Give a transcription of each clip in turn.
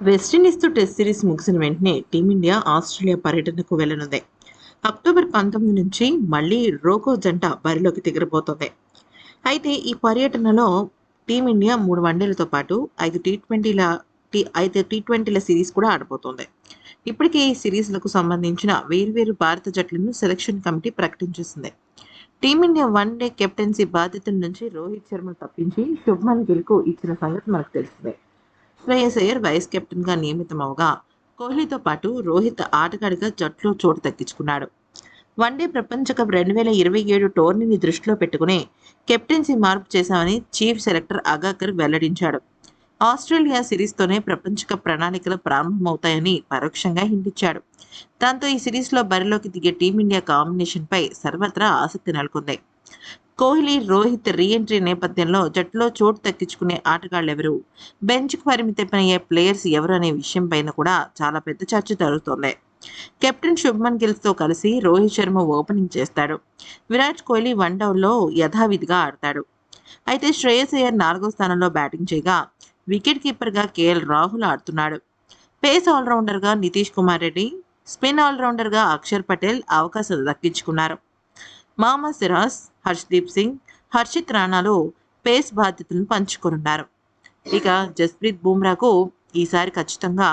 వెస్టిండీస్తో test series ముగిసిన వెంటనే team India Australia పర్యటనకు వెళ్లనుంది. అక్టోబర్ 19 నుంచి మళ్లీ రోకో జంట బరిలోకి దిగబోతోంది. అయితే ఈ పర్యటనలో టీమిండియా 3 వన్డేలతో పాటు 5 టీ20ల సిరీస్ కూడా ఆడబోతోంది. ఇప్పటికే ఈ సిరీస్లకు సంబంధించిన వేర్వేరు భారత జట్లను సెలక్షన్ కమిటీ ప్రకటించేసింది. టీమిండియా వన్డే కెప్టెన్సీ బాధ్యతల నుంచి రోహిత్ శర్మను తప్పించి శుభ్మన్ గిల్కు ఇచ్చిన సంగతి మనకు తెలిసిందే. శ్రేయస్ అయ్యర్ వైస్ కెప్టెన్గా నియమితమవగా కోహ్లీతో పాటు రోహిత్ ఆటగాడిగా జట్లో చోటు దక్కించుకున్నాడు. వన్డే ప్రపంచ కప్ 2027 టోర్నీని దృష్టిలో పెట్టుకుని కెప్టెన్సీ మార్పు చేశామని చీఫ్ సెలెక్టర్ అగాకర్ వెల్లడించాడు. ఆస్ట్రేలియా సిరీస్తోనే ప్రపంచ కప్ ప్రణాళికలు ప్రారంభమవుతాయని పరోక్షంగా హింటిచ్చాడు. దాంతో ఈ సిరీస్లో బరిలోకి దిగే టీమిండియా కాంబినేషన్పై సర్వత్రా ఆసక్తి నెలకొంది. కోహ్లీ, రోహిత్ రీఎంట్రీ నేపథ్యంలో జట్టులో చోటు దక్కించుకునే ఆటగాళ్లెవరు, బెంచ్కు పరిమితమయ్యే ప్లేయర్స్ ఎవరు అనే విషయంపైన కూడా చాలా పెద్ద చర్చ జరుగుతోంది. కెప్టెన్ శుభ్మన్ గిల్తో కలిసి రోహిత్ శర్మ ఓపెనింగ్ చేస్తాడు. విరాట్ కోహ్లీ వన్డౌన్లో యథావిధిగా ఆడతాడు. అయితే శ్రేయస్ అయ్యర్ 4వ స్థానంలో బ్యాటింగ్ చేయగా వికెట్ కీపర్గా కేఎల్ రాహుల్ ఆడుతున్నాడు. పేస్ ఆల్రౌండర్గా నితీష్ కుమార్ రెడ్డి, స్పిన్ ఆల్రౌండర్గా అక్షర్ పటేల్ అవకాశం దక్కించుకున్నారు. మహమ్మద్ సిరాజ్, హర్షదీప్ సింగ్, హర్షిత్ రాణాలు పేస్ బాధ్యతలను పంచుకోనున్నారు. ఇక జస్ప్రీత్ బుమ్రాకు ఈసారి ఖచ్చితంగా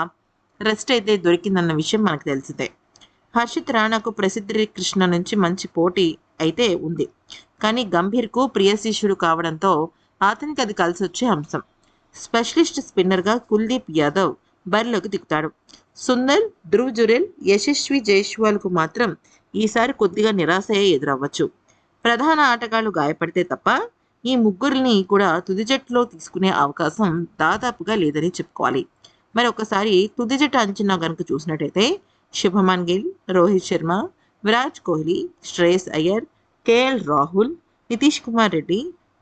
రెస్ట్ అయితే దొరికిందన్న విషయం మనకు తెలిసిందే. హర్షిత్ రాణాకు ప్రసిద్ధి కృష్ణ నుంచి మంచి పోటీ అయితే ఉంది. కానీ గంభీర్కు ప్రియశిష్యుడు కావడంతో అతనికి అది కలిసి వచ్చే అంశం. స్పెషలిస్ట్ స్పిన్నర్గా కుల్దీప్ యాదవ్ బరిలోకి దిగుతాడు. సుందర్, ధ్రువ్ జురెల్, యశస్వి జైస్వాల్కు మాత్రం ఈసారి కొద్దిగా నిరాశయే ఎదురవ్వచ్చు. ప్రధాన ఆటగాళ్లు గాయపడితే తప్ప ఈ ముగ్గురిని కూడా తుది జట్టులో తీసుకునే అవకాశం దాదాపుగా లేదని చెప్పుకోవాలి. మరి ఒకసారి తుది జట్టు అంచనా కనుక చూసినట్టయితే శుభమన్ గిల్, రోహిత్ శర్మ, విరాట్ కోహ్లీ, శ్రేయస్ అయ్యర్, కేఎల్ రాహుల్, నితీష్ కుమార్ రెడ్డి,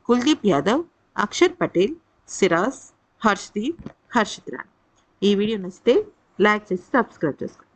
కుల్దీప్ యాదవ్, అక్షర్ పటేల్, సిరాజ్, హర్షదీప్, హర్షిత్ రాణా. ఈ వీడియో నచ్చితే లైక్ చేసి సబ్స్క్రైబ్ చేసుకోండి.